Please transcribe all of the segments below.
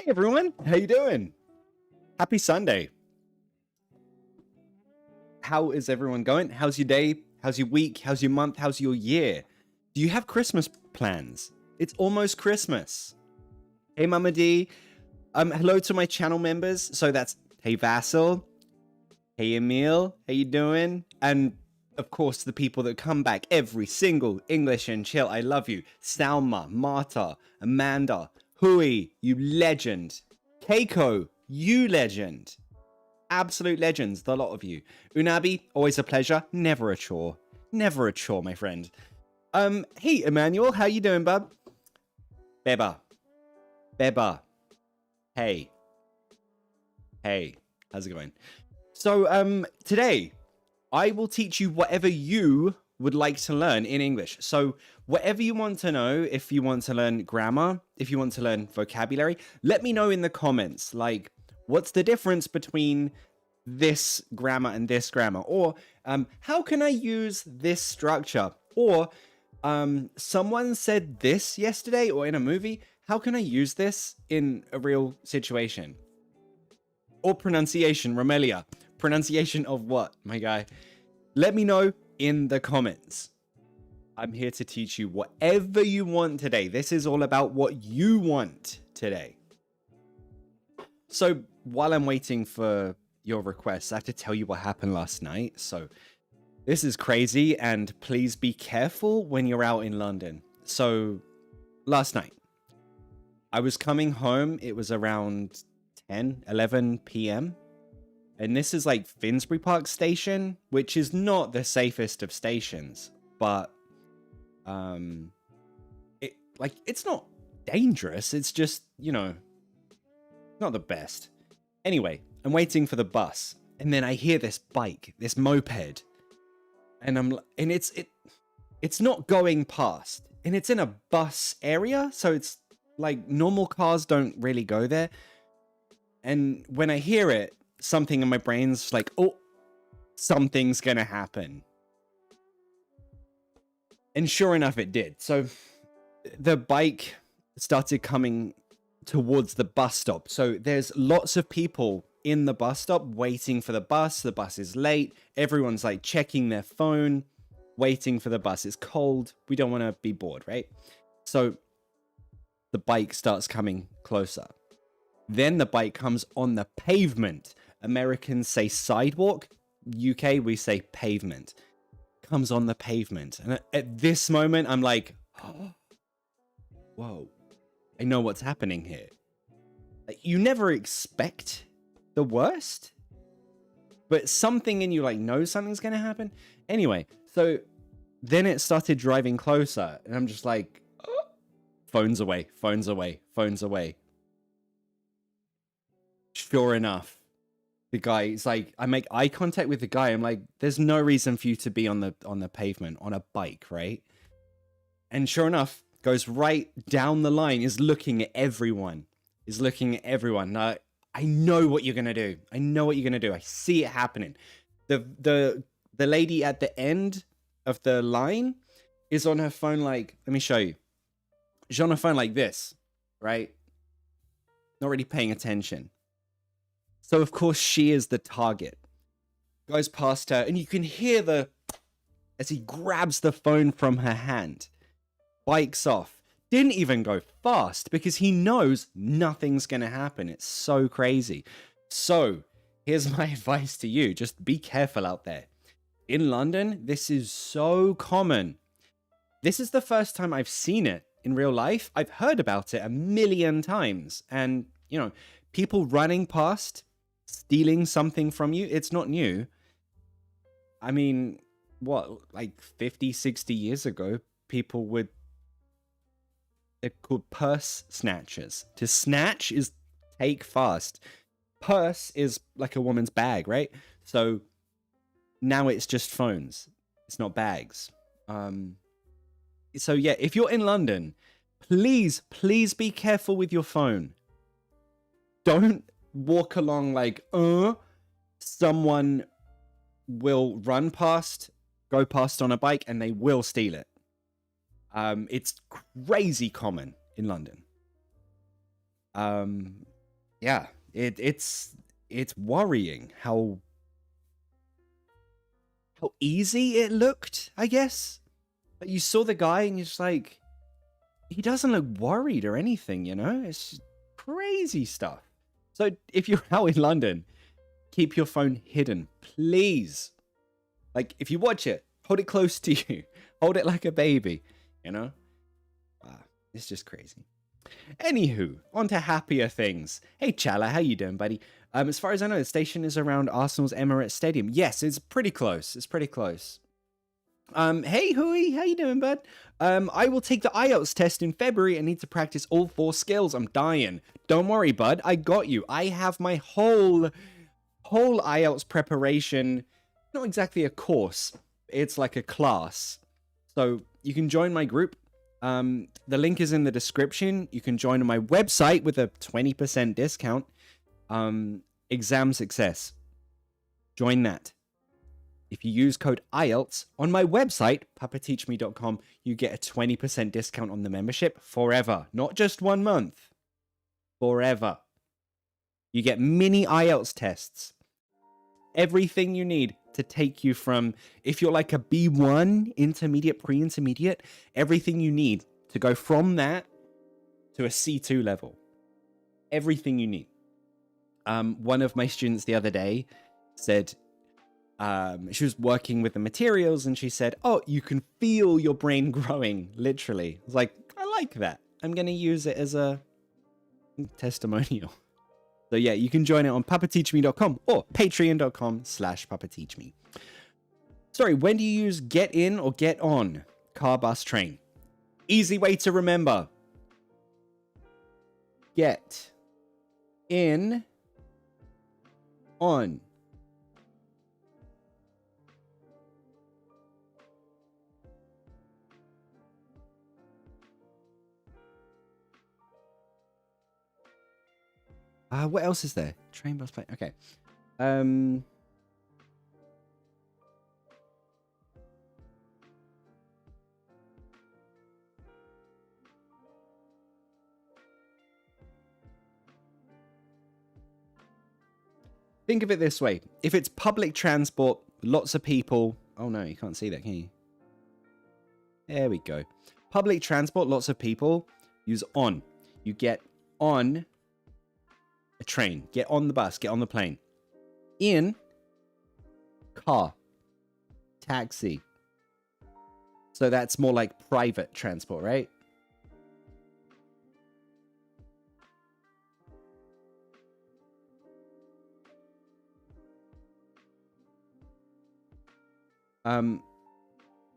Hey everyone, how you doing? Happy Sunday. How is everyone going? How's your day? How's your week? How's your month? How's your year? Do you have Christmas plans? It's almost Christmas. Hey Mama D. Hello to my channel members. So that's hey Vassal. Hey Emil, how you doing? And of course the people that come back every single English and Chill. I love you. Salma, Marta, Amanda, Hui, you legend. Keiko, you legend. Absolute legends, the lot of you. Unabi, always a pleasure. Never a chore. Never a chore, my friend. Hey Emmanuel, how you doing, bub? Beba. Beba. Hey. Hey. How's it going? So, today, I will teach you whatever you would like to learn in English. So, whatever you want to know, if you want to learn grammar, if you want to learn vocabulary, let me know in the comments, like, what's the difference between this grammar and this grammar? Or, how can I use this structure? Or, someone said this yesterday or in a movie. How can I use this in a real situation? Or pronunciation, Romelia. Pronunciation of what, my guy? Let me know in the comments. I'm here to teach you whatever you want today. This is all about what you want today. So while I'm waiting for your requests, I have to tell you what happened last night. So this is crazy, and please be careful when you're out in London. So last night, I was coming home. It was around 10, 11 p.m. And this is like Finsbury Park Station, which is not the safest of stations, but it's not dangerous. It's just, you know, not the best. Anyway, I'm waiting for the bus, and then I hear this bike, this moped, and it's not going past, and it's in a bus area, so it's like normal cars don't really go there. And when I hear it, something in my brain's like, oh, something's gonna happen. And sure enough, it did. So the bike started coming towards the bus stop. So there's lots of people in the bus stop waiting for the bus. The bus is late. Everyone's like checking their phone, waiting for the bus. It's cold. We don't want to be bored, right? So the bike starts coming closer. Then the bike comes on the pavement. Americans say sidewalk. UK, we say pavement. Comes on the pavement. And at this moment, I'm like, oh, whoa, I know what's happening here. Like, you never expect the worst, but something in you like knows something's going to happen. Anyway, so then it started driving closer, and I'm just like, oh, phones away, phones away, phones away. Sure enough, the guy is like, I make eye contact with the guy. I'm like, there's no reason for you to be on the pavement on a bike, right? And sure enough, goes right down the line, is looking at everyone. Now, I know what you're gonna do. I know what you're gonna do. I see it happening. The lady at the end of the line is on her phone, like, let me show you. She's on her phone like this, right? Not really paying attention. So, of course, she is the target. Goes past her, and you can hear as he grabs the phone from her hand. Bikes off. Didn't even go fast, because he knows nothing's going to happen. It's so crazy. So, here's my advice to you. Just be careful out there. In London, this is so common. This is the first time I've seen it in real life. I've heard about it a million times. And, you know, people running past, stealing something from you, it's not new. I mean, what, like 50, 60 years ago, people would, they're called purse snatchers. To snatch is take fast. Purse is like a woman's bag, right? So now it's just phones. It's not bags. So yeah, if you're in London, please be careful with your phone. Don't walk along like, someone will run past, go past on a bike, and they will steal it. It's crazy common in London. yeah, it's worrying how easy it looked, I guess. But you saw the guy and you're just like, he doesn't look worried or anything, you know? It's just crazy stuff. So if you're out in London, keep your phone hidden, please. Like, if you watch it, hold it close to you. Hold it like a baby, you know? It's just crazy. Anywho, on to happier things. Hey, Chala, how you doing, buddy? As far as I know, the station is around Arsenal's Emirates Stadium. Yes, it's pretty close. It's pretty close. Hey, Hui, how you doing, bud? I will take the IELTS test in February and need to practice all 4 skills. I'm dying. Don't worry, bud. I got you. I have my whole IELTS preparation. Not exactly a course. It's like a class. So you can join my group. The link is in the description. You can join on my website with a 20% discount. Exam Success. Join that. If you use code IELTS on my website, papateachme.com, you get a 20% discount on the membership forever. Not just 1 month. Forever. You get mini IELTS tests. Everything you need to take you from, if you're like a B1, intermediate, pre-intermediate, everything you need to go from that to a C2 level. Everything you need. One of my students the other day said, she was working with the materials and she said, oh, you can feel your brain growing, literally. I was like, I like that. I'm going to use it as a testimonial. So yeah, you can join it on papateachme.com or patreon.com/papateachme. Sorry, when do you use get in or get on? Car, bus, train. Easy way to remember. Get in, on. What else is there? Train, bus, plane. Okay. Think of it this way. If it's public transport, lots of people... Oh no, you can't see that, can you? There we go. Public transport, lots of people use on. You get on a train, get on the bus, get on the plane. In, car, taxi. So that's more like private transport, right?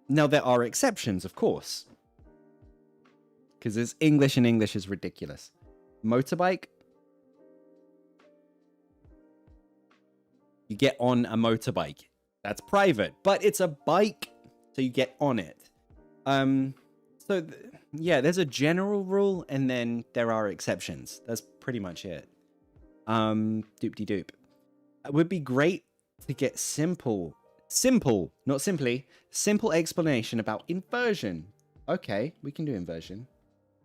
Now there are exceptions, of course. Because there's English and English is ridiculous. Motorbike. You get on a motorbike. That's private, but it's a bike, so you get on it. Yeah, there's a general rule, and then there are exceptions. That's pretty much it. Doop-de-doop. It would be great to get simple, not simply, simple explanation about inversion. Okay, we can do inversion.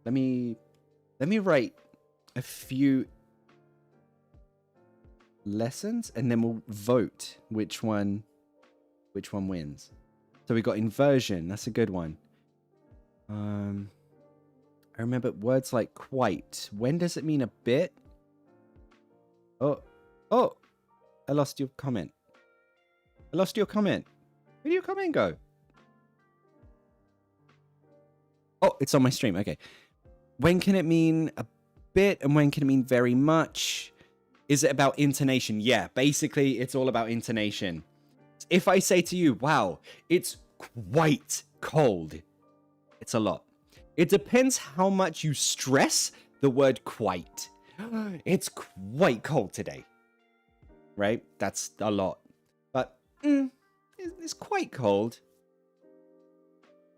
Let me write a few lessons, and then we'll vote which one wins. So we got inversion. That's a good one. I remember words like quite. When does it mean a bit? Oh, I lost your comment. Where did your comment go? Oh, it's on my stream. Okay. When can it mean a bit and when can it mean very much? Is it about intonation? Yeah, basically it's all about intonation. If I say to you, wow, it's quite cold, it's a lot. It depends how much you stress the word quite. It's quite cold today. Right? That's a lot. But it's quite cold.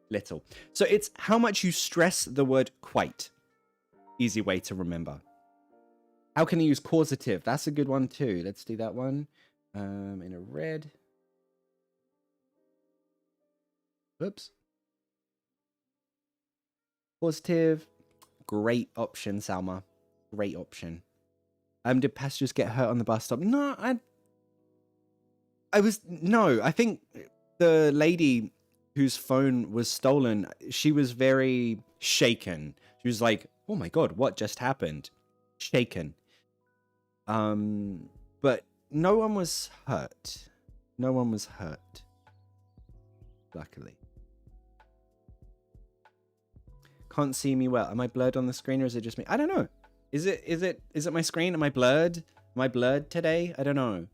Little. So it's how much you stress the word quite. Easy way to remember. How can you use causative? That's a good one too. Let's do that one. In a red. Oops. Causative. Great option, Salma. Great option. Did passengers get hurt on the bus stop? No, I think the lady whose phone was stolen, she was very shaken. She was like, oh my God, what just happened? Shaken. But no one was hurt. No one was hurt. Luckily. Can't see me well. Am I blurred on the screen or is it just me? I don't know. Is it my screen? Am I blurred? Am I blurred today? I don't know.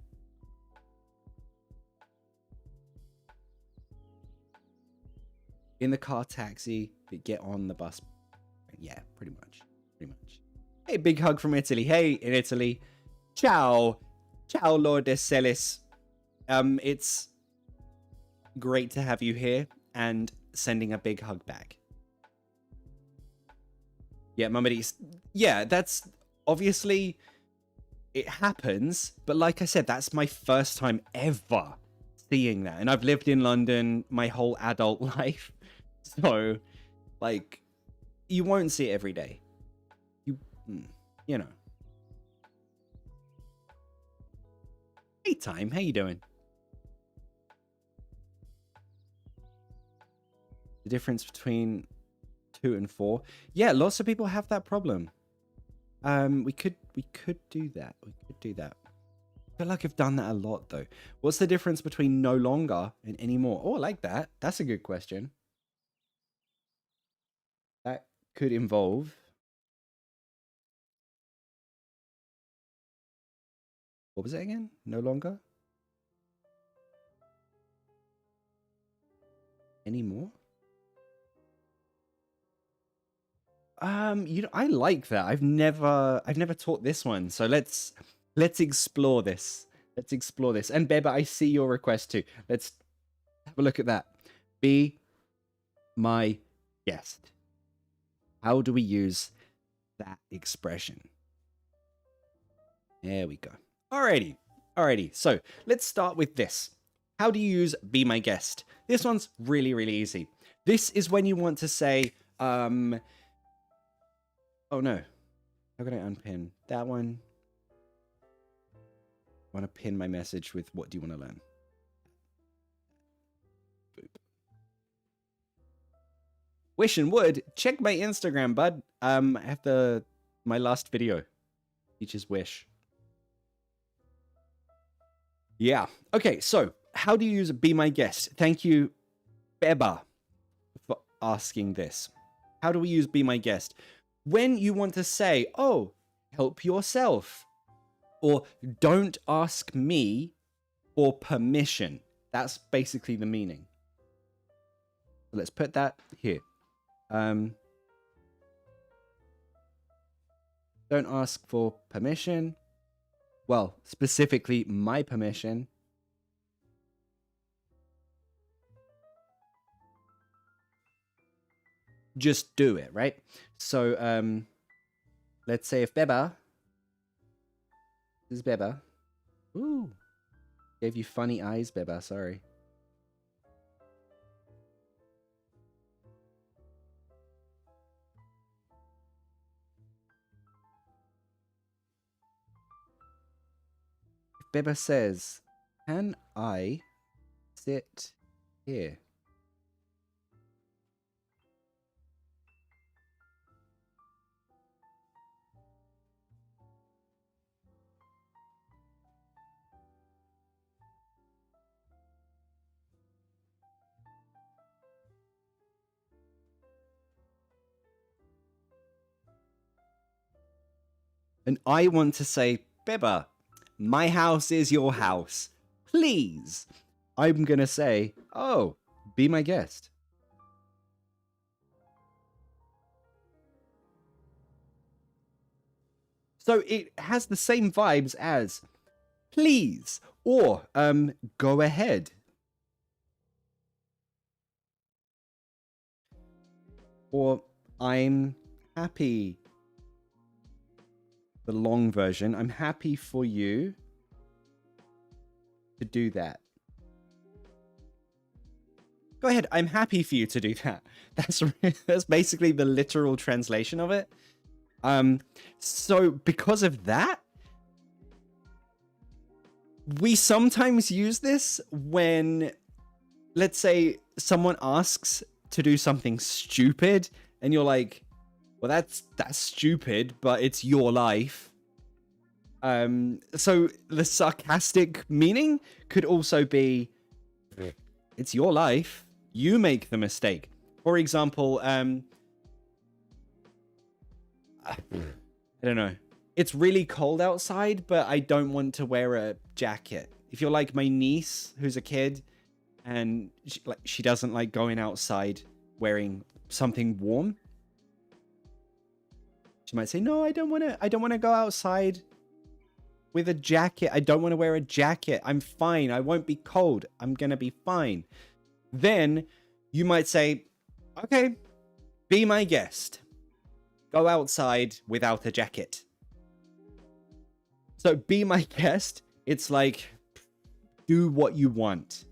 In the car taxi, but get on the bus. Yeah, pretty much. Pretty much. Hey, big hug from Italy. Hey, in Italy. Ciao. Ciao, Lord de Celis. It's great to have you here and sending a big hug back. Yeah, Mummy. Yeah, that's obviously it happens, but like I said, that's my first time ever seeing that. And I've lived in London my whole adult life. So, like, you won't see it every day. You know. Hey, Time, how you doing? The difference between 2 and 4. Yeah, lots of people have that problem. We could do that. We could do that. I feel like I've done that a lot though. What's the difference between no longer and anymore? Oh, I like that. That's a good question. That could involve. What was it again? No longer? Anymore? You know, I like that. I've never taught this one. So let's explore this. Let's explore this. And Beba, I see your request too. Let's have a look at that. Be my guest. How do we use that expression? There we go. Alrighty. Alrighty. So let's start with this. How do you use be my guest? This one's really, really easy. This is when you want to say, oh no. How can I unpin that one? I want to pin my message with what do you want to learn? Boop. Wish and would. Check my Instagram, bud. I have my last video. Teacher's wish. Yeah. Okay, so how do you use be my guest? Thank you, Beba, for asking this. How do we use be my guest? When you want to say, oh, help yourself, or don't ask me for permission. That's basically the meaning. So let's put that here. Don't ask for permission. Well, specifically my permission. Just do it, right? So let's say if Beba, this is Beba. Ooh, gave you funny eyes, Beba, sorry. If Beba says, can I sit here? And I want to say, Beba, my house is your house. Please. I'm going to say, oh, be my guest. So it has the same vibes as please or go ahead. Or I'm happy. The long version. I'm happy for you to do that. Go ahead. I'm happy for you to do that. That's basically the literal translation of it. So because of that, We sometimes use this when, let's say, someone asks to do something stupid, and you're like, well, that's stupid, but it's your life. So the sarcastic meaning could also be, it's your life. You make the mistake. For example, I don't know. It's really cold outside, but I don't want to wear a jacket. If you're like my niece, who's a kid, and she doesn't like going outside wearing something warm, she might say, "No, I don't want to go outside with a jacket. I don't want to wear a jacket. I'm fine. I won't be cold. I'm gonna be fine." Then you might say, "Okay, be my guest. Go outside without a jacket." So be my guest, it's like, do what you want.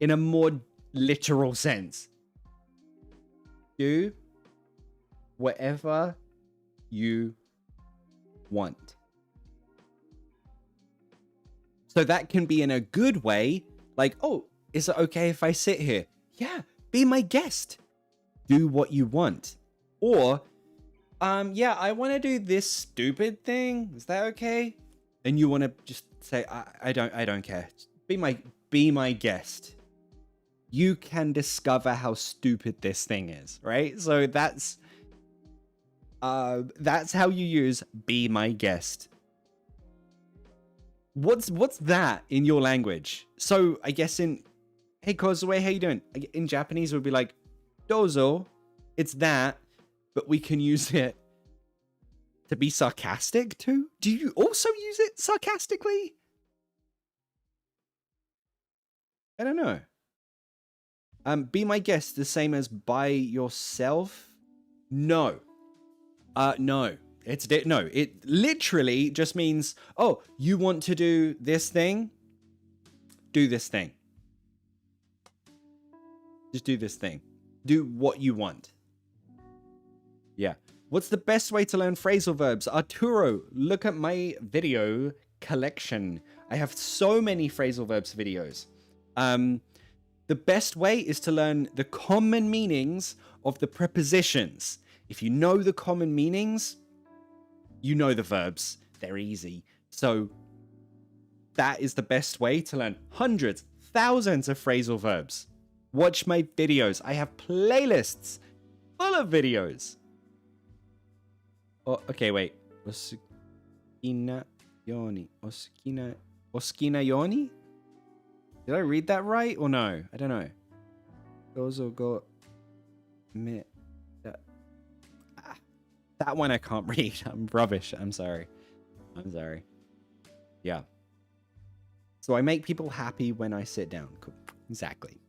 In a more literal sense. Do whatever you want. So that can be in a good way, like, oh, is it okay if I sit here? Yeah, be my guest. Do what you want. Or, yeah, I want to do this stupid thing. Is that okay? And you want to just say, I don't care. Be my guest. You can discover how stupid this thing is, right? So that's how you use be my guest. What's that in your language? So I guess in, hey Kozue, how you doing? In Japanese it would be like dozo. It's that, but we can use it to be sarcastic too. Do you also use it sarcastically? I don't know. Be my guest, the same as by yourself? No. No. No. It literally just means, oh, you want to do this thing? Do this thing. Just do this thing. Do what you want. Yeah. What's the best way to learn phrasal verbs? Arturo, look at my video collection. I have so many phrasal verbs videos. The best way is to learn the common meanings of the prepositions. If you know the common meanings, you know the verbs. They're easy. So that is the best way to learn hundreds, thousands of phrasal verbs. Watch my videos. I have playlists full of videos. Oh, okay, wait. Oskina yoni. Oskina yoni? Did I read that right or no? I don't know. Dozo go me. That one I can't read. I'm rubbish. I'm sorry. Yeah. So I make people happy when I sit down. Cool. Exactly.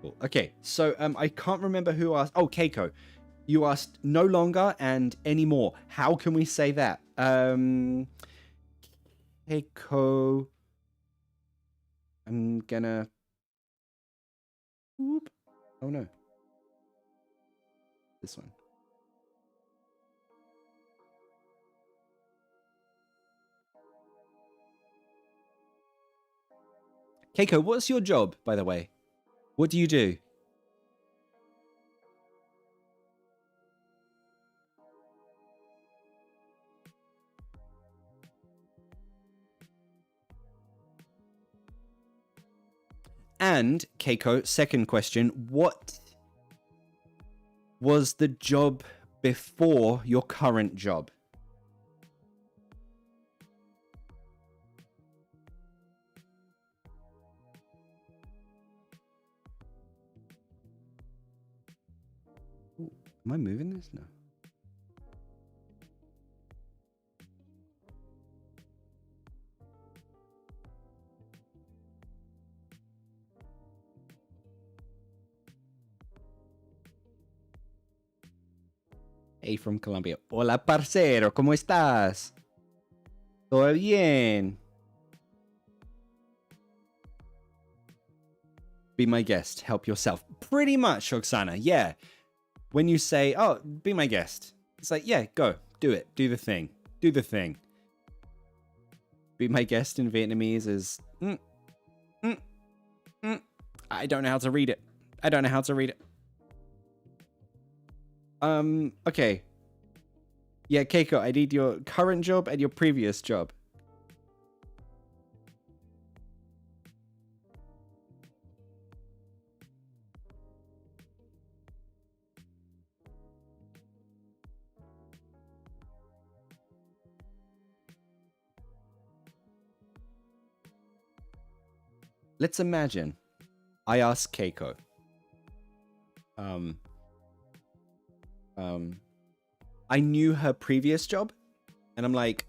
Cool. Okay, so I can't remember who asked. Oh, Keiko. You asked no longer and anymore. How can we say that? Keiko. I'm gonna... Whoop. Oh, no. This one. Keiko, what's your job, by the way? What do you do? And, Keiko, second question, what was the job before your current job? Ooh, am I moving this? No. Hey from Colombia. Hola, parcero, ¿cómo estás? ¿Todo bien? Be my guest. Help yourself. Pretty much, Oksana. Yeah. when you say, oh, be my guest, it's like, yeah, go, do it, do the thing, do the thing. Be my guest in Vietnamese is, I don't know how to read it. I don't know how to read it. Okay. Yeah, Keiko, I need your current job and your previous job. Let's imagine I ask Keiko. I knew her previous job, and I'm like,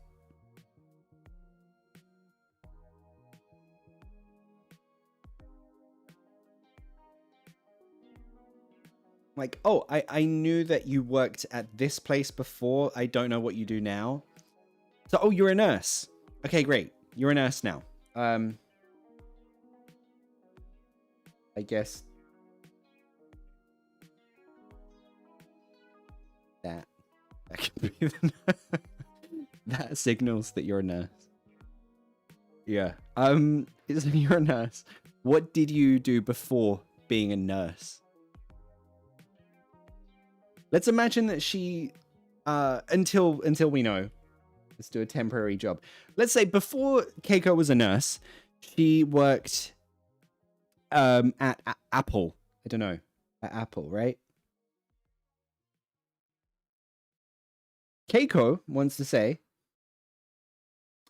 oh, I knew that you worked at this place before. I don't know what you do now. So, oh, you're a nurse. Okay, great. You're a nurse now. I guess that could be that signals that you're a nurse. Yeah. You're a nurse. What did you do before being a nurse? Let's imagine that she until we know. Let's do a temporary job. Let's say before Keiko was a nurse, she worked at Apple. I don't know. At Apple, right? Keiko wants to say,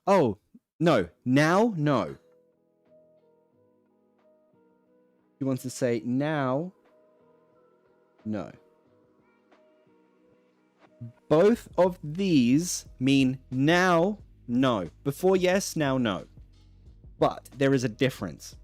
oh, no. Now, no. She wants to say, now, no. Both of these mean now, no. Before yes, now no. But there is a difference.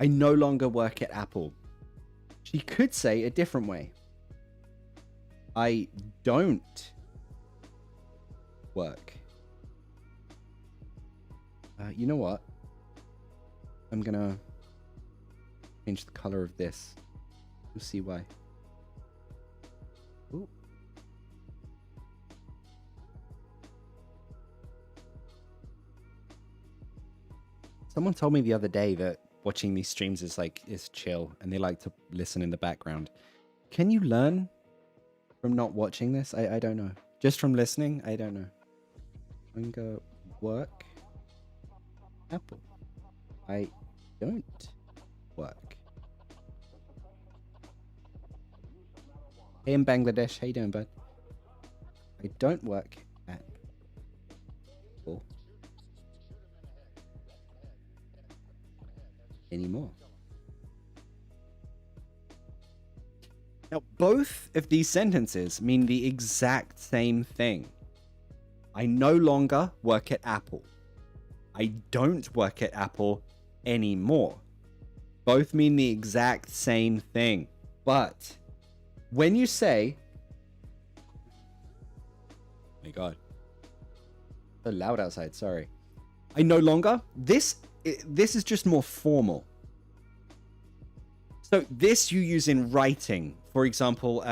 I no longer work at Apple. She could say a different way. I don't work. You know what? I'm gonna change the color of this. You'll see why. Ooh. Someone told me the other day that watching these streams is chill, and they like to listen in the background. Can you learn from not watching this? I don't know. Just from listening? I don't know. I'm gonna go work. Apple. I don't work. Hey in Bangladesh, how you doing, bud? I don't work at Apple anymore. Now, both of these sentences mean the exact same thing. I no longer work at Apple. I don't work at Apple anymore. Both mean the exact same thing. But when you say, oh my God, so loud outside, sorry. I no longer, this is just more formal. So this you use in writing. For example,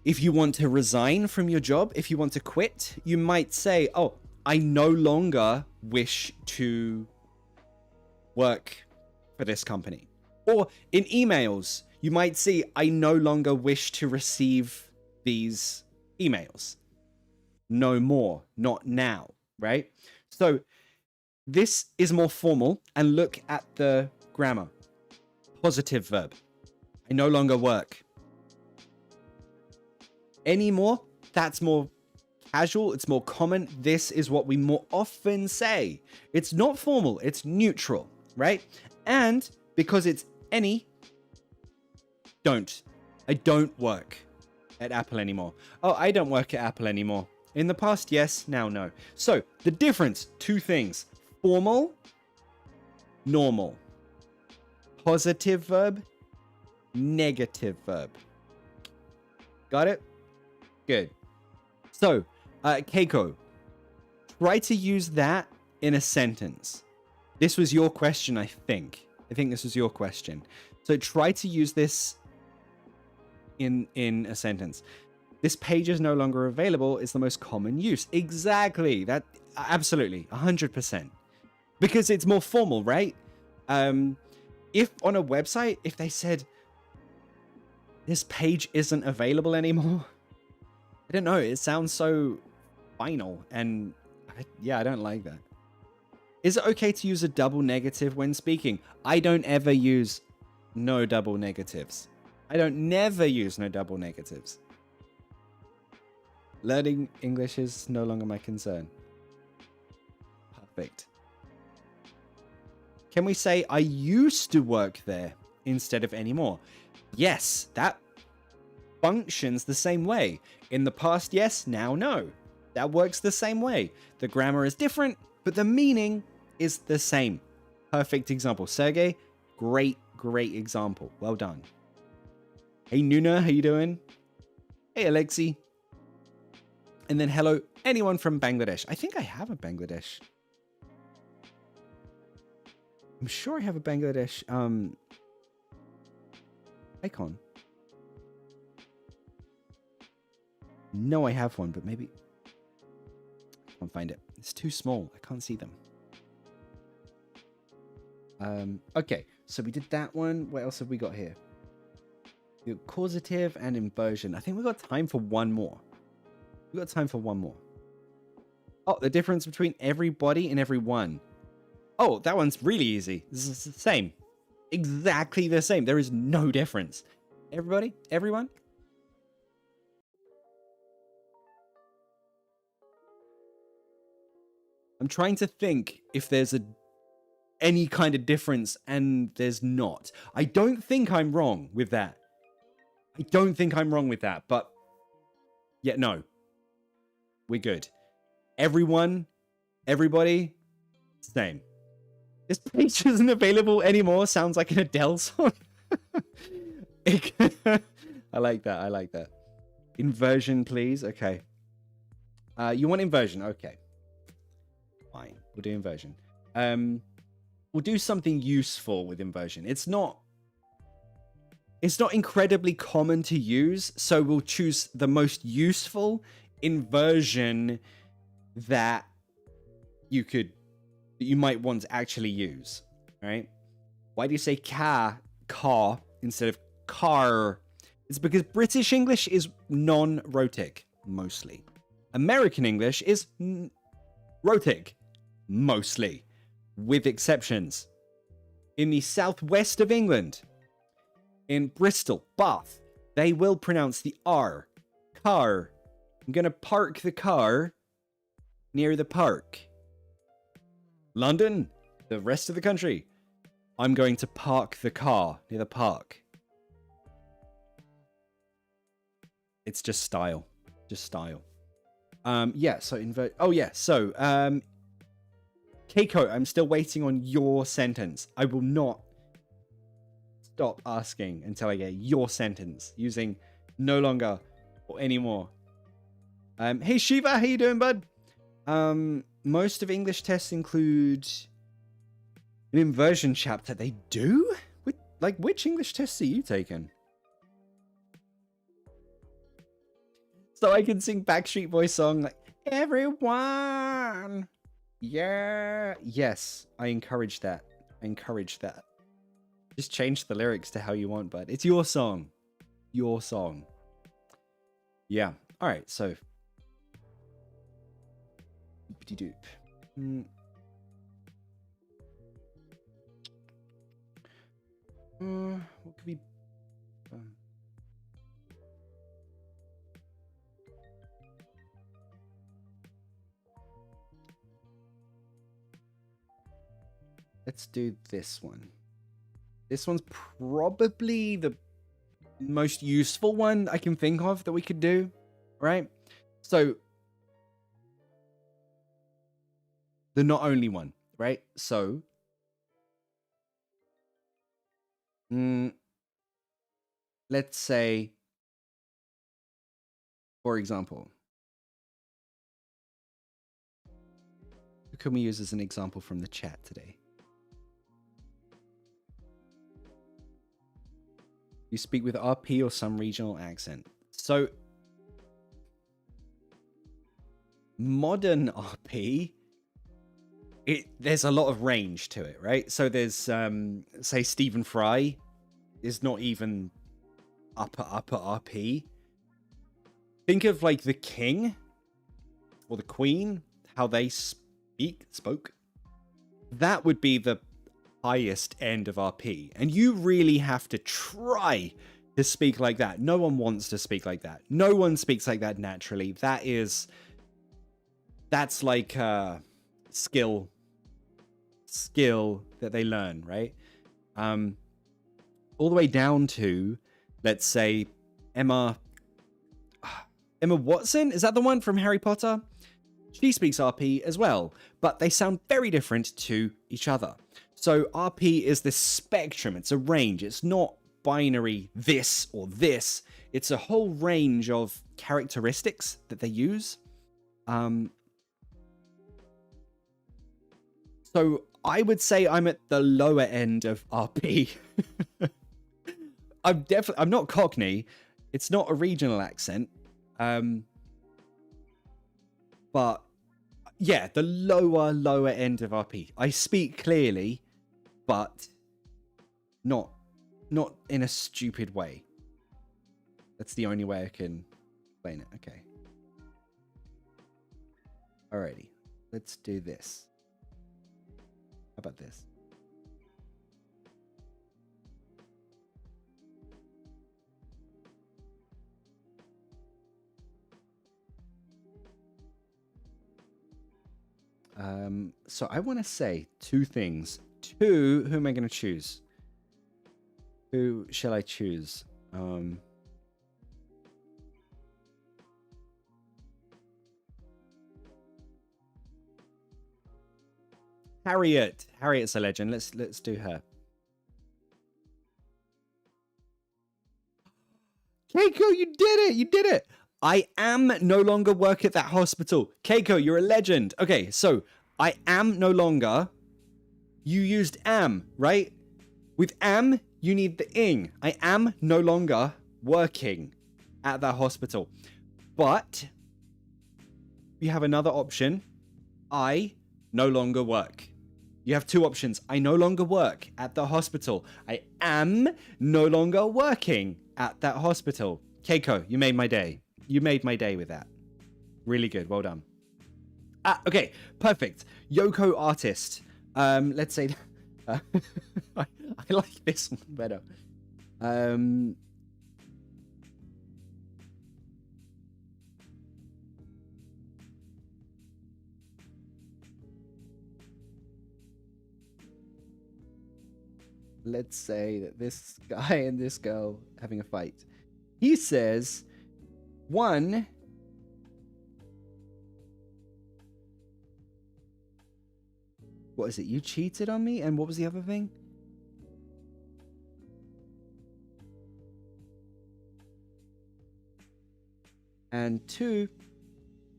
if you want to resign from your job, if you want to quit, you might say, oh, I no longer wish to work for this company. Or in emails, you might say, I no longer wish to receive these emails. No more, not now, right? So this is more formal, and look at the grammar. Positive verb. I no longer work. Anymore, that's more casual, it's more common. This is what we more often say. It's not formal, it's neutral, right? And because it's any, don't. I don't work at Apple anymore. Oh, I don't work at Apple anymore. In the past, yes. Now, no. So, the difference, two things. Formal, normal. Positive verb, negative verb. Got it? Good. So, Keiko, try to use that in a sentence. This was your question, I think. I think this was your question. So try to use this in a sentence. This page is no longer available is the most common use. Exactly. That absolutely 100%. Because it's more formal, right? If on a website, if they said this page isn't available anymore, I don't know. It sounds so final, and I don't like that. Is it okay to use a double negative when speaking? I don't ever use no double negatives. I don't never use no double negatives. Learning English is no longer my concern. Perfect. Can we say I used to work there instead of anymore? Yes, that functions the same way. In the past, yes, now, no. That works the same way. The grammar is different, but the meaning is the same. Perfect example. Sergey, great example. Well done. Hey, Nuna, how you doing? Hey, Alexi. And then hello, anyone from Bangladesh. I think I have a Bangladesh. I'm sure I have a Bangladesh icon. No, I have one, but maybe I can't find it. It's too small. I can't see them. Okay, so we did that one. What else have we got here? We got causative and inversion. I think we've got time for one more. We've got time for one more. Oh, the difference between everybody and everyone. Oh, that one's really easy. This is the same. Exactly the same. There is no difference. Everybody? Everyone? I'm trying to think if there's any kind of difference, and there's not. I don't think I'm wrong with that. I don't think I'm wrong with that, but yeah, no. We're good. Everyone, everybody, same. This page isn't available anymore. Sounds like an Adele song. I like that. I like that. Inversion, please. Okay. You want inversion? Okay. Fine. We'll do inversion. We'll do something useful with inversion. It's not incredibly common to use, so we'll choose the most useful inversion that you might want to actually use, right? Why do you say car instead of car? It's because British English is non-rhotic, mostly. American English is rhotic, mostly, with exceptions. In the southwest of England, in Bristol, Bath, they will pronounce the R. Car. I'm going to park the car near the park. London, the rest of the country, I'm going to park the car near the park. It's just style. Just style. Yeah, so invert. Oh, yeah, so, Keiko, I'm still waiting on your sentence. I will not stop asking until I get your sentence using no longer or anymore. Hey, Shiva, how you doing, bud? Most of English tests include an inversion chapter. They do? Which English tests are you taking? So I can sing Backstreet Boys song like, everyone. Yeah. Yes, I encourage that. I encourage that. Just change the lyrics to how you want, bud. It's your song. Your song. Yeah. All right, so doop. What could be? Let's do this one. This one's probably the most useful one I can think of that we could do, right? So the not only one, right? So let's say, for example, who can we use as an example from the chat today? You speak with RP or some regional accent. So modern RP, there's a lot of range to it, right? So there's say Stephen Fry is not even upper RP. Think of like the king or the queen, how they spoke. That would be the highest end of RP, and you really have to try to speak like that. No one wants to speak like that. No one speaks like that naturally. That's like skill that they learn, right? All the way down to, let's say, Emma Watson. Is that the one from Harry Potter? She speaks RP as well, but they sound very different to each other. So RP is this spectrum. It's a range. It's not binary this or this. It's a whole range of characteristics that they use. So I would say I'm at the lower end of RP. I'm not Cockney. It's not a regional accent. But yeah, the lower end of RP. I speak clearly, but not in a stupid way. That's the only way I can explain it. Okay. Alrighty. Let's do this. How about this? So I want to say two things. Who am I going to choose? Who shall I choose? Harriet's a legend. Let's do her. Keiko, you did it. I am no longer work at that hospital. Keiko, you're a legend. Okay, so I am no longer. You used am, right? With am, you need the ing. I am no longer working at that hospital. But you have another option. I no longer work. You have two options. I no longer work at the hospital. I am no longer working at that hospital. Keiko, you made my day. You made my day with that. Really good. Well done. Okay. Perfect. Yoko artist. Let's say... I like this one better. Let's say that this guy and this girl having a fight. He says, one, what is it? You cheated on me? And what was the other thing? And two,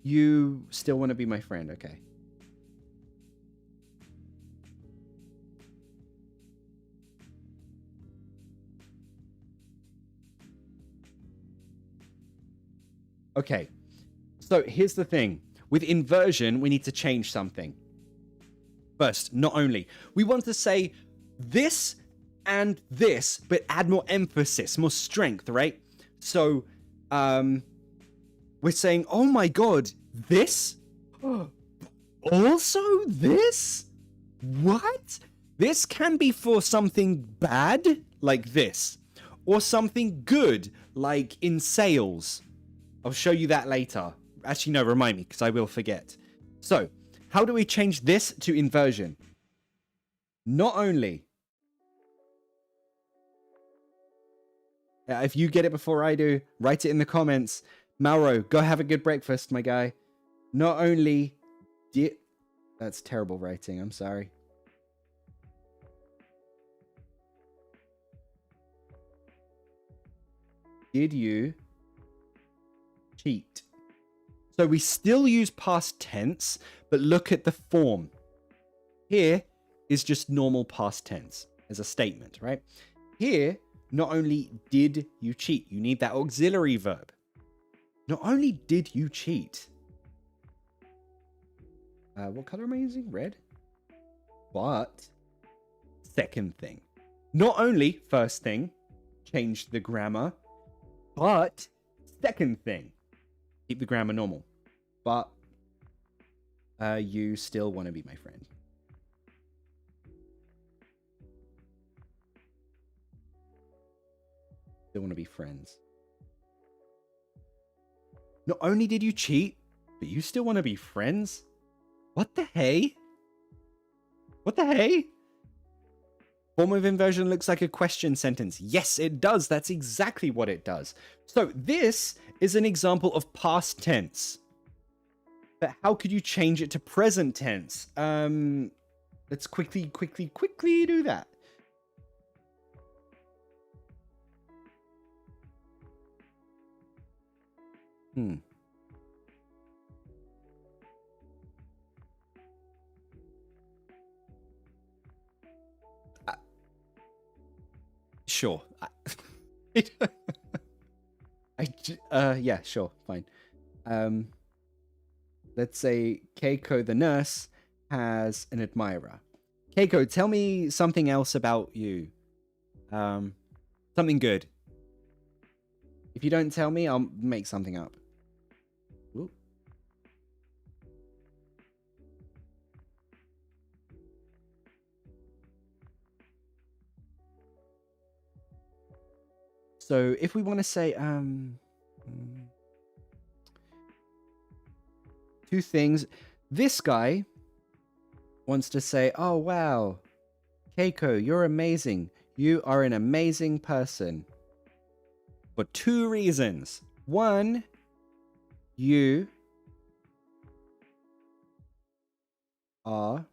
you still want to be my friend. Okay. Okay, so here's the thing. With inversion, we need to change something. First, not only. We want to say this and this, but add more emphasis, more strength, right? So, we're saying, oh my god, this? Also this? What? This can be for something bad, like this. Or something good, like in sales. I'll show you that later. Actually, no, remind me, because I will forget. So, how do we change this to inversion? Not only. If you get it before I do, write it in the comments. Mauro, go have a good breakfast, my guy. Not only did... That's terrible writing. I'm sorry. Did you cheat? So we still use past tense, but look at the form. Here is just normal past tense as a statement, right? Here, not only did you cheat, you need that auxiliary verb. Not only did you cheat. What color am I using? Red. But second thing. Not only first thing, change the grammar, but second thing, keep the grammar normal. But you still want to be my friend. Still want to be friends. Not only did you cheat, but you still want to be friends? What the hey? What the hey? Form of inversion looks like a question sentence. Yes, it does. That's exactly what it does. So this is an example of past tense. But how could you change it to present tense? Let's quickly do that. Sure. Yeah, sure, fine. Let's say Keiko the nurse has an admirer. Keiko, tell me something else about you. Something good. If you don't tell me, I'll make something up. Ooh. So if we want to say two things, this guy wants to say, oh wow, Keiko, you're amazing. You are an amazing person. For two reasons. One, you are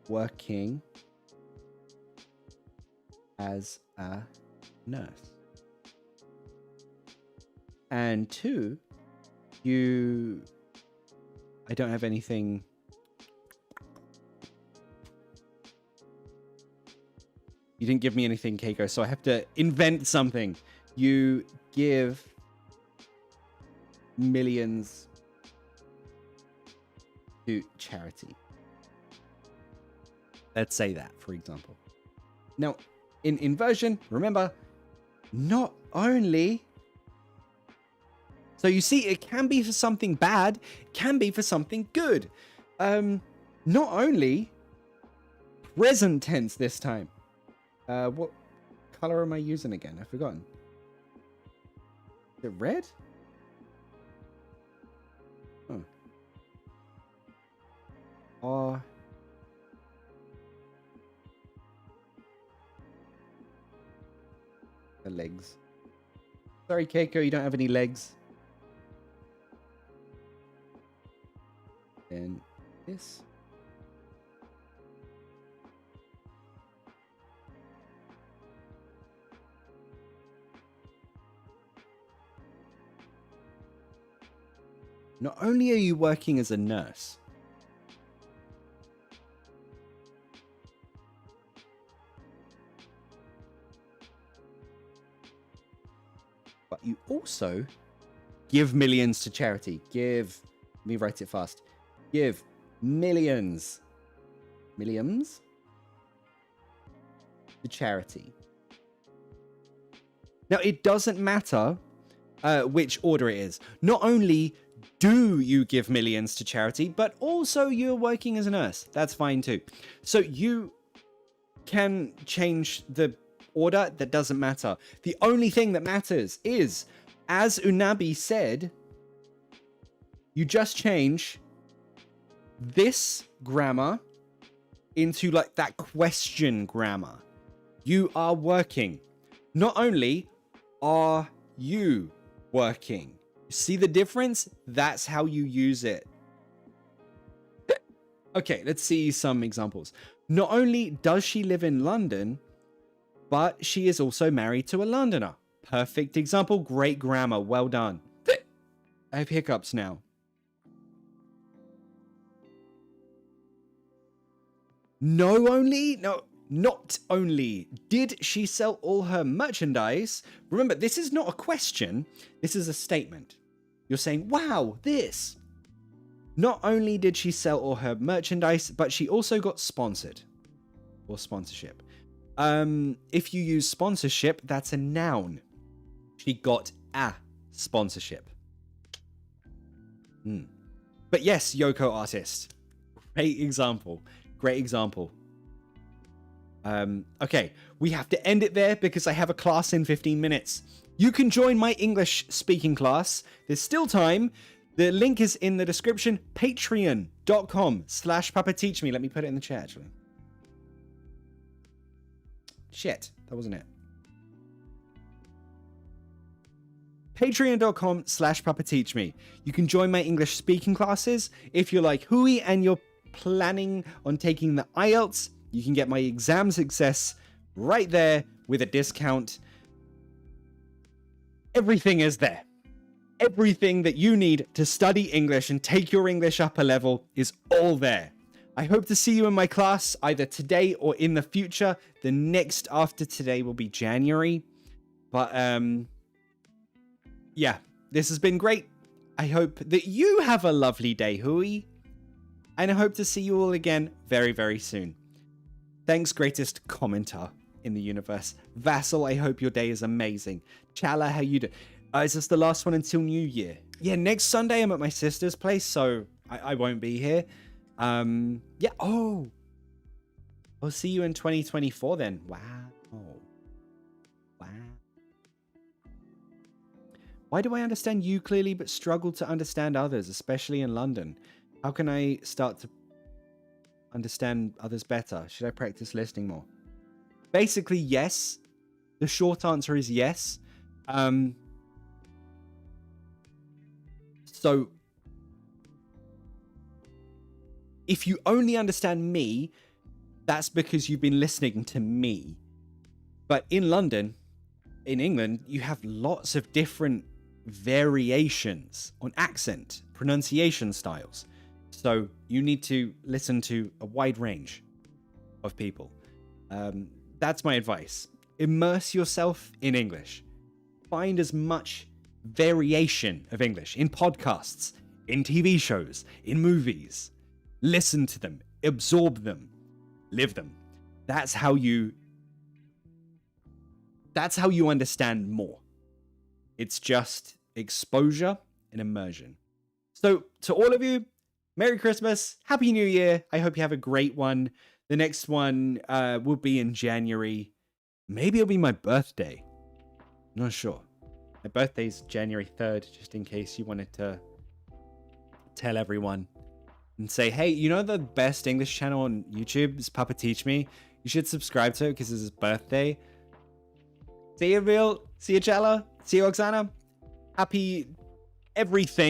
working as a nurse. And two, I don't have anything. You didn't give me anything, Keiko, so I have to invent something. You give millions to charity. Let's say that, for example. Now, in inversion, remember, not only... So you see, it can be for something bad, it can be for something good. Not only present tense this time. What color am I using again? I've forgotten. Is it red? Oh. Are the legs. Sorry, Keiko, you don't have any legs. And this. Not only are you working as a nurse, but you also give millions to charity. Let me write it fast. Give millions to charity. Now, it doesn't matter which order it is. Not only do you give millions to charity, but also you're working as a nurse. That's fine too. So you can change the order. That doesn't matter. The only thing that matters is, as Unabi said, you just change this grammar into like that question grammar. You are working. Not only are you working, see the difference? That's how you use it. Okay, let's see some examples. Not only does she live in London, but she is also married to a Londoner. Perfect example. Great grammar. Well done. I have hiccups now. Not only did she sell all her merchandise. Remember, this is not a question. This is a statement. You're saying, wow, this. Not only did she sell all her merchandise, but she also got sponsored or sponsorship. If you use sponsorship, that's a noun. She got a sponsorship. But yes, Yoko artist. Great example. Great example. Okay, we have to end it there because I have a class in 15 minutes. You can join my English speaking class. There's still time. The link is in the description. Patreon.com/PapaTeachMe. Let me put it in the chat, actually. Shit, that wasn't it. Patreon.com/PapaTeachMe. You can join my English speaking classes. If you're like Hui and you're planning on taking the IELTS, you can get my exam success right there with a discount. Everything is there. Everything that you need to study English and take your English up a level is all there. I hope to see you in my class either today or in the future. The next after today will be January. But yeah, this has been great. I hope that you have a lovely day, Hui. And I hope to see you all again very, very soon. Thanks, greatest commenter in the universe. Vassal, I hope your day is amazing. Chala, how you doing? Is this the last one until New Year? Yeah, next Sunday I'm at my sister's place, so I won't be here. Yeah, oh. I'll see you in 2024 then. Wow. Wow. Why do I understand you clearly but struggle to understand others, especially in London? How can I start to understand others better? Should I practice listening more? Basically, yes. The short answer is yes. So, if you only understand me, that's because you've been listening to me. But in London, in England, you have lots of different variations on accent, pronunciation styles. So you need to listen to a wide range of people. That's my advice. Immerse yourself in English. Find as much variation of English in podcasts, in TV shows, in movies. Listen to them, absorb them, live them. That's how you understand more. It's just exposure and immersion. So to all of you, Merry Christmas, Happy New Year. I hope you have a great one. The next one will be in January. Maybe it'll be my birthday. Not sure. My birthday's January 3rd, just in case you wanted to tell everyone and say, hey, you know the best English channel on YouTube is Papa Teach Me? You should subscribe to it because it's his birthday. See you, Bill. See you, Chella. See you, Oksana. Happy everything.